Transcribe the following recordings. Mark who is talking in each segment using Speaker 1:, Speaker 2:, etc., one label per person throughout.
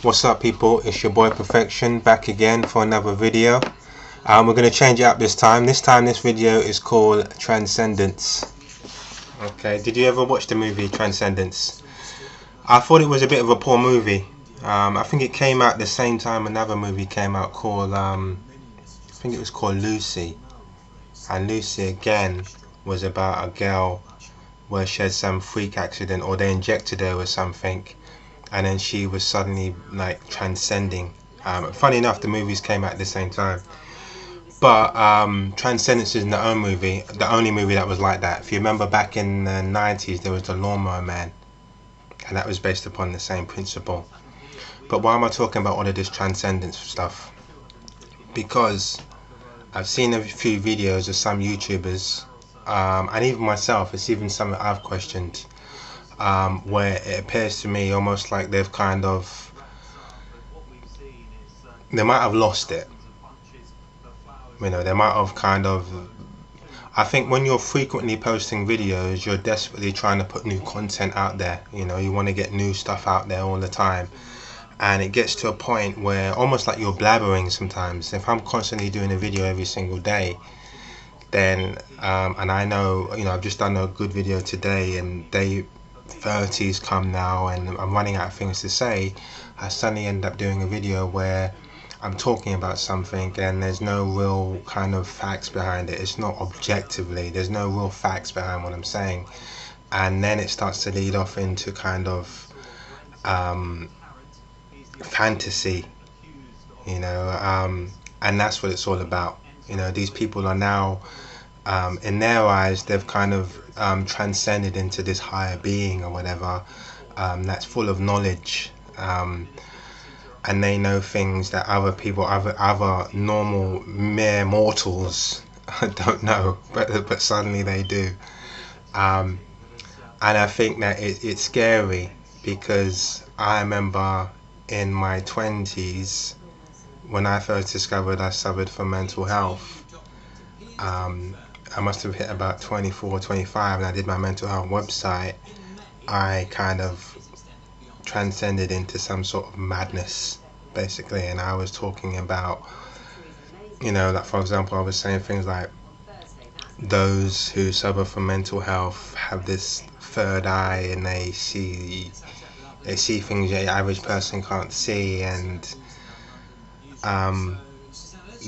Speaker 1: What's up, people? It's your boy Perfection back again for another video. We're going to change it up this time. This video is called Transcendence. Okay, did you ever watch the movie Transcendence? I thought it was a bit of a poor movie. I think it came out the same time another movie came out called, I think it was called Lucy. And Lucy again was about a girl where she had some freak accident, or they injected her with something, and then she was suddenly like transcending. Funny enough, the movies came out at the same time, but Transcendence isn't the only movie that was like that. If you remember back in the 90s, there was the Lawnmower Man, and that was based upon the same principle. But why am I talking about all of this transcendence stuff? Because I've seen a few videos of some YouTubers, and even myself, it's even something I've questioned, where it appears to me almost like they might have lost it. You know, they might have I think when you're frequently posting videos, you're desperately trying to put new content out there. You know, you want to get new stuff out there all the time. And it gets to a point where almost like you're blabbering sometimes. If I'm constantly doing a video every single day, then and I know, you know, I've just done a good video today and day 30's come now and I'm running out of things to say, I suddenly end up doing a video where I'm talking about something and there's no real kind of facts behind it. It's not objectively, there's no real facts behind what I'm saying. And then it starts to lead off into kind of fantasy, you know, and that's what it's all about. You know, these people are now, in their eyes, they've kind of transcended into this higher being or whatever, that's full of knowledge, and they know things that other people, other normal mere mortals don't know, but suddenly they do. And I think that it's scary, because I remember in my 20s when I first discovered I suffered from mental health. I must have hit about 24, 25, and I did my mental health website. I kind of transcended into some sort of madness, basically, and I was talking about, you know, like for example, I was saying things like those who suffer from mental health have this third eye and they see things the average person can't see, and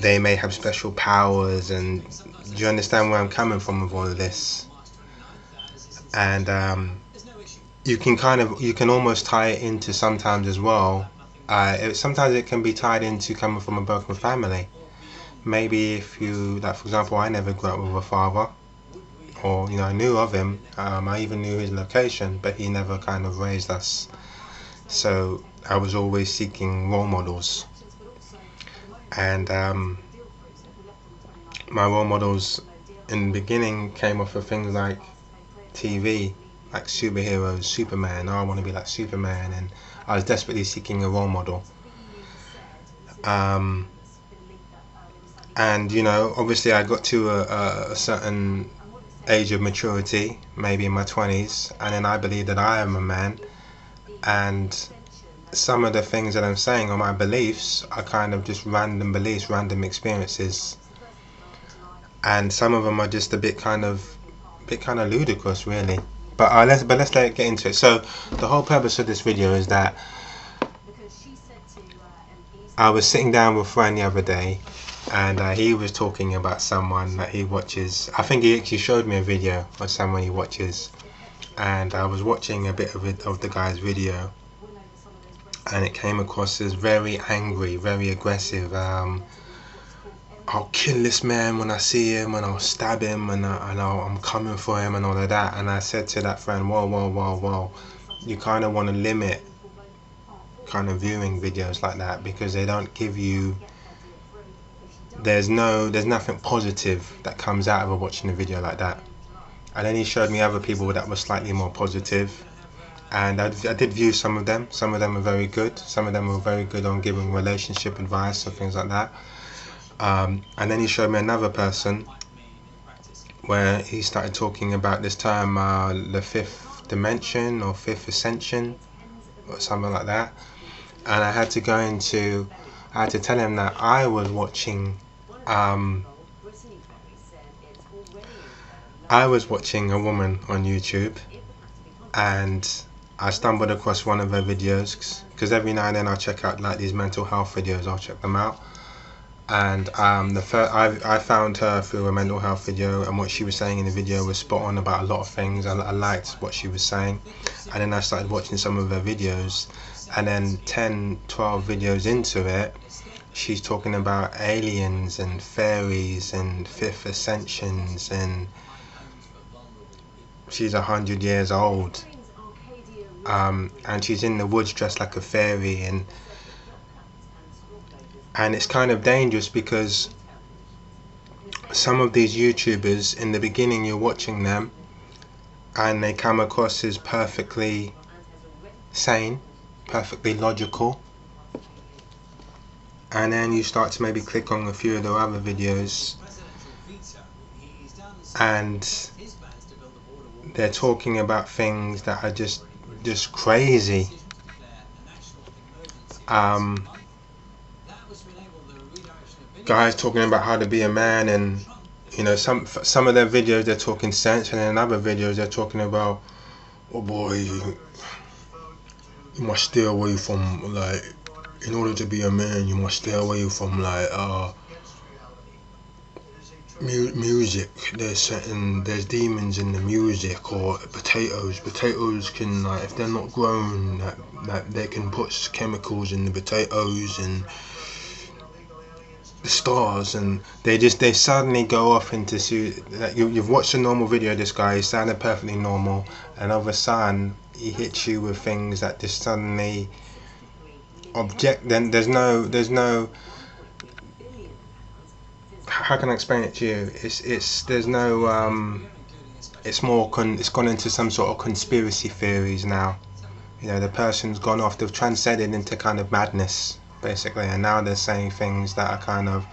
Speaker 1: they may have special powers. And do you understand where I'm coming from with all of this? And you can almost tie it into sometimes as well. Sometimes it can be tied into coming from a broken family. Maybe if you, like for example, I never grew up with a father, or, you know, I knew of him. I even knew his location, but he never kind of raised us. So I was always seeking role models, and my role models in the beginning came off of things like TV, like superheroes, Superman. Oh, I want to be like Superman, and I was desperately seeking a role model. And you know, obviously I got to a certain age of maturity, maybe in my 20s, and then I believe that I am a man, and some of the things that I'm saying are my beliefs are kind of just random beliefs, random experiences, and some of them are just a bit kind of ludicrous, really. But let's get into it. So the whole purpose of this video is that I was sitting down with a friend the other day, and he was talking about someone that he watches. I think he actually showed me a video of someone he watches, and I was watching a bit of the guy's video, and it came across as very angry, very aggressive. I'll kill this man when I see him, and I'll stab him, and I'm coming for him, and all of that. And I said to that friend, whoa, you kind of want to limit kind of viewing videos like that, because they don't give you, there's nothing positive that comes out of watching a video like that. And then he showed me other people that were slightly more positive, and I did view some of them. Some of them were very good. Some of them were very good on giving relationship advice or things like that. And then he showed me another person where he started talking about this term, the fifth dimension or fifth ascension or something like that. and I had to tell him that I was watching a woman on YouTube, and I stumbled across one of her videos, because every now and then I'll check out like these mental health videos. I'll check them out, and I found her through a mental health video, and what she was saying in the video was spot on about a lot of things. I liked what she was saying, and then I started watching some of her videos, and then 10-12 videos into it, she's talking about aliens and fairies and fifth ascensions, and she's 100 years old, and she's in the woods dressed like a fairy, and it's kind of dangerous, because some of these YouTubers, in the beginning you're watching them and they come across as perfectly sane, perfectly logical, and then you start to maybe click on a few of their other videos and they're talking about things that are just crazy. Guys talking about how to be a man, and you know, some of their videos they're talking sense, and then in other videos they're talking about, oh boy, you must stay away from, like, in order to be a man you must stay away from, like, music. There's demons in the music, or potatoes can, like, if they're not grown, that they can put chemicals in the potatoes and the stars, and they suddenly go off into like, you've watched a normal video of this guy, he sounded perfectly normal, and all of a sudden he hits you with things that just suddenly then there's no how can I explain it to you? It's gone into some sort of conspiracy theories now. You know, the person's gone off, they've transcended into kind of madness basically, and now they're saying things that are kind of,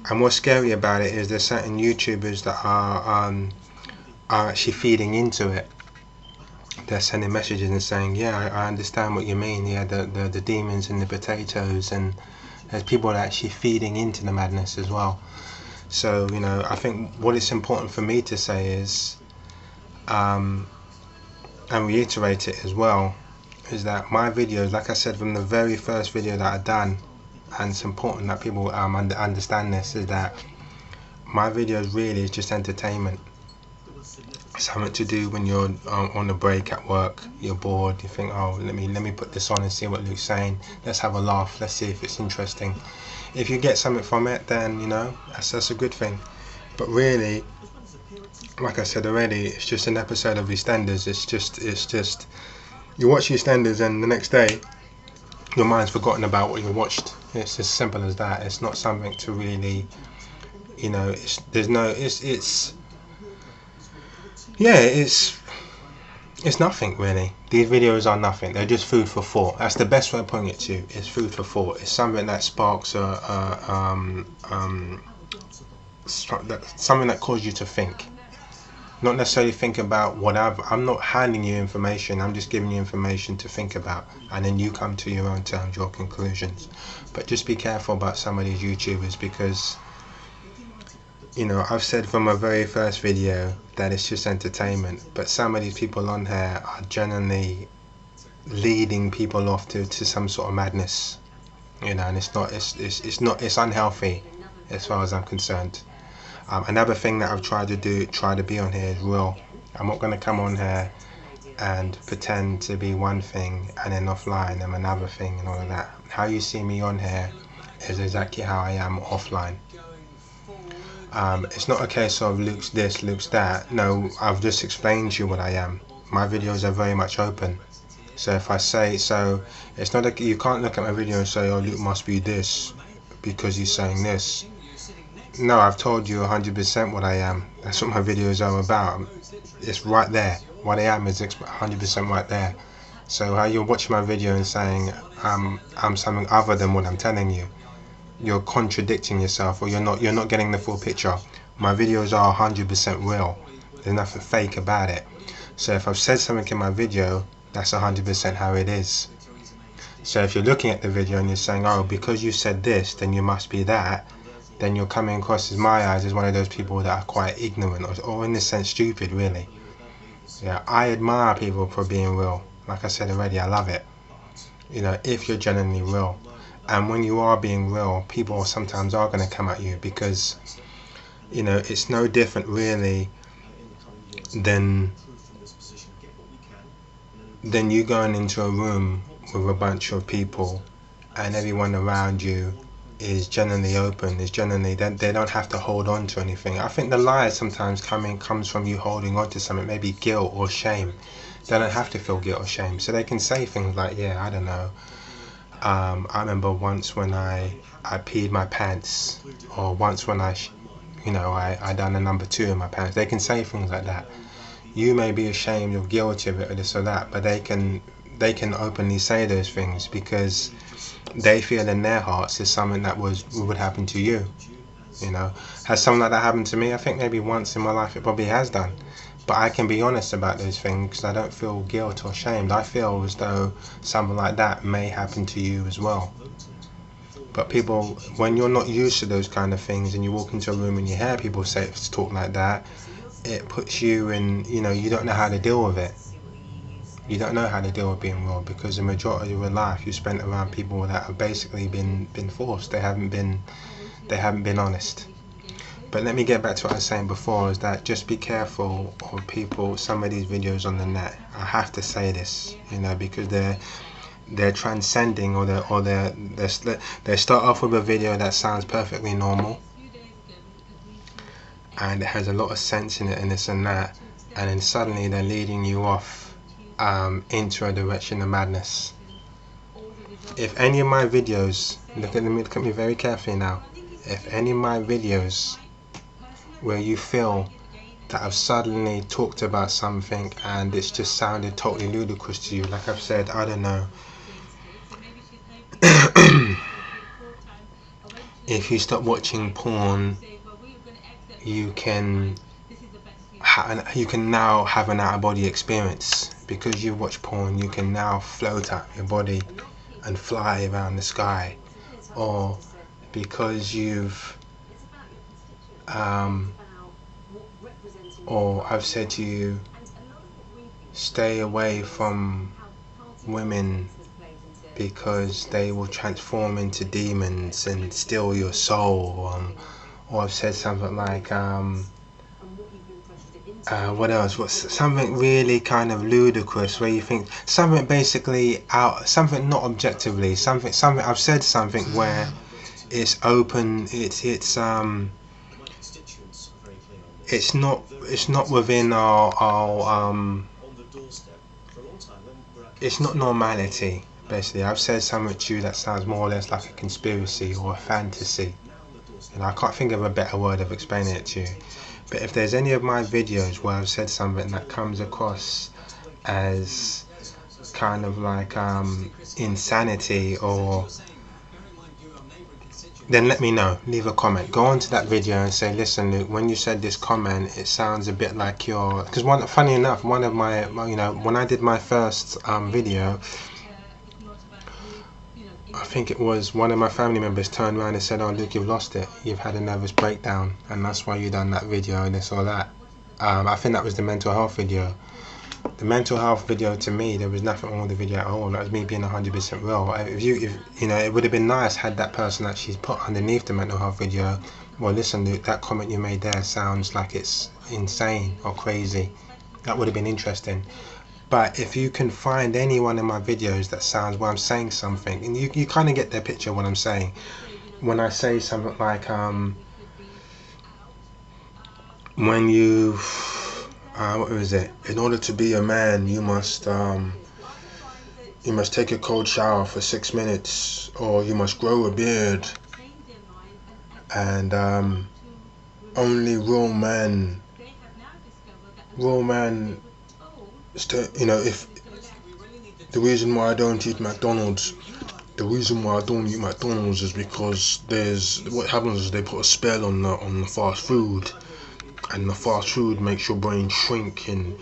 Speaker 1: and what's scary about it is there's certain YouTubers that are actually feeding into it. They're sending messages and saying, yeah, I understand what you mean, yeah, the demons and the potatoes, and there's people that are actually feeding into the madness as well. So, you know, I think what it's important for me to say is, and reiterate it as well, is that my videos, like I said from the very first video that I've done, and it's important that people understand this, is that my videos really is just entertainment. Something to do when you're on a break at work, you're bored, you think, oh, let me put this on and see what Luke's saying, let's have a laugh, let's see if it's interesting. If you get something from it, then, you know, that's a good thing. But really, like I said already, it's just an episode of EastEnders. It's just you watch EastEnders and the next day your mind's forgotten about what you watched. It's as simple as that. It's not something to really, you know, it's nothing really. These videos are nothing. They're just food for thought. That's the best way of putting it to you. It's food for thought. It's something that sparks something that causes you to think. Not necessarily think about whatever. I'm not handing you information. I'm just giving you information to think about, and then you come to your own terms, your conclusions. But just be careful about some of these YouTubers, because, you know, I've said from my very first video that it's just entertainment, but some of these people on here are generally leading people off to some sort of madness, you know, and it's unhealthy as far as I'm concerned. Another thing that I've tried to be on here is real. I'm not going to come on here and pretend to be one thing and then offline I'm another thing and all of that. How you see me on here is exactly how I am offline. It's not a case of Luke's this, Luke's that. No, I've just explained to you what I am. My videos are very much open. So if I say so, it's not you can't look at my video and say, oh, Luke must be this because he's saying this. No, I've told you 100% what I am. That's what my videos are about. It's right there. What I am is 100% right there. So how you're watching my video and saying I'm something other than what I'm telling you, you're contradicting yourself, or you're not getting the full picture. My videos are 100% real. There's nothing fake about it. So if I've said something in my video, that's 100% how it is. So if you're looking at the video and you're saying, oh, because you said this, then you must be that, then you're coming across, as my eyes, as one of those people that are quite ignorant, or in this sense stupid, really. Yeah, I admire people for being real. Like I said already, I love it. You know, if you're genuinely real. And when you are being real, people sometimes are going to come at you, because, you know, it's no different really than you going into a room with a bunch of people and everyone around you is generally open, is generally, they don't have to hold on to anything. I think the lie sometimes comes from you holding on to something, maybe guilt or shame. They don't have to feel guilt or shame, so they can say things like, yeah, I don't know, I remember once when I peed my pants, or once when I done a number 2 in my pants. They can say things like that. You may be ashamed or guilty of it or this or that, but they can openly say those things because they feel in their hearts is something that would happen to you. You know, has something like that happened to me? I think maybe once in my life it probably has done, but I can be honest about those things because I don't feel guilt or shamed. I feel as though something like that may happen to you as well. But people, when you're not used to those kind of things and you walk into a room and you hear people talk like that, it puts you in, you know, you don't know how to deal with it. You don't know how to deal with being real, because the majority of your life you spent around people that have basically been forced. They haven't been honest. But let me get back to what I was saying before, is that just be careful of people, some of these videos on the net. I have to say this, you know, because they're transcending, or they start off with a video that sounds perfectly normal and it has a lot of sense in it and this and that, and then suddenly they're leading you off into a direction of madness. If any of my videos, look at me very carefully now, if any of my videos where you feel that I've suddenly talked about something and it's just sounded totally ludicrous to you, like I've said, I don't know, if you stop watching porn, you can now have an out-of-body experience. Because you watch porn, you can now float out your body and fly around the sky. Or because you've or I've said to you, stay away from women because they will transform into demons and steal your soul. Or I've said something like, what else? What's something really kind of ludicrous where you think something basically something not objectively, something I've said something where it's open, it's not within our it's not normality. Basically, I've said something to you that sounds more or less like a conspiracy or a fantasy. And I can't think of a better word of explaining it to you. But if there's any of my videos where I've said something that comes across as kind of like insanity, or then let me know, leave a comment, go onto that video and say, listen Luke, when you said this comment it sounds a bit like you're, because funny enough, one of my, you know, when I did my first video, I think it was one of my family members turned around and said, oh Luke, you've lost it, you've had a nervous breakdown and that's why you done that video and this or that. I think that was the mental health video. The mental health video, to me, there was nothing wrong with the video at all. That was me being 100% real. If you know, it would have been nice had that person actually put underneath the mental health video, well listen Luke, that comment you made there sounds like it's insane or crazy. That would have been interesting. But if you can find any one of my videos that sounds where I'm saying something, and you kind of get the picture of what I'm saying. When I say something like, when you, what was it? In order to be a man, you must take a cold shower for 6 minutes, or you must grow a beard, and only real men, you know, if the reason why I don't eat McDonald's, is because what happens is they put a spell on the fast food, and the fast food makes your brain shrink and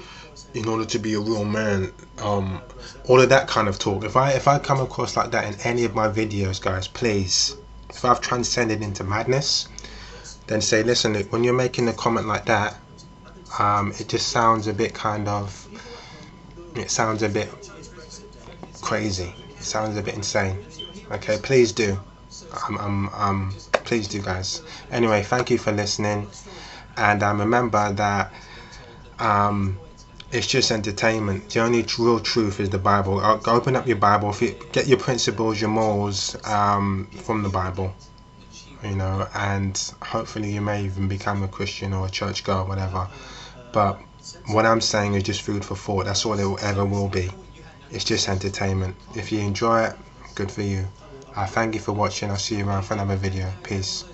Speaker 1: in order to be a real man, all of that kind of talk. If I come across like that in any of my videos, guys, please, if I've transcended into madness, then say, listen, when you're making a comment like that, it just sounds a bit it sounds a bit crazy, it sounds a bit insane. Okay, please do. Please do, guys. Anyway, thank you for listening, and remember that it's just entertainment. The only real truth is the Bible. Open up your Bible. If you get your principles, your morals from the Bible, you know, and hopefully you may even become a Christian or a church girl, whatever. But what I'm saying is just food for thought. That's all it ever will be. It's just entertainment. If you enjoy it, good for you. Thank you for watching. I'll see you around for another video. Peace.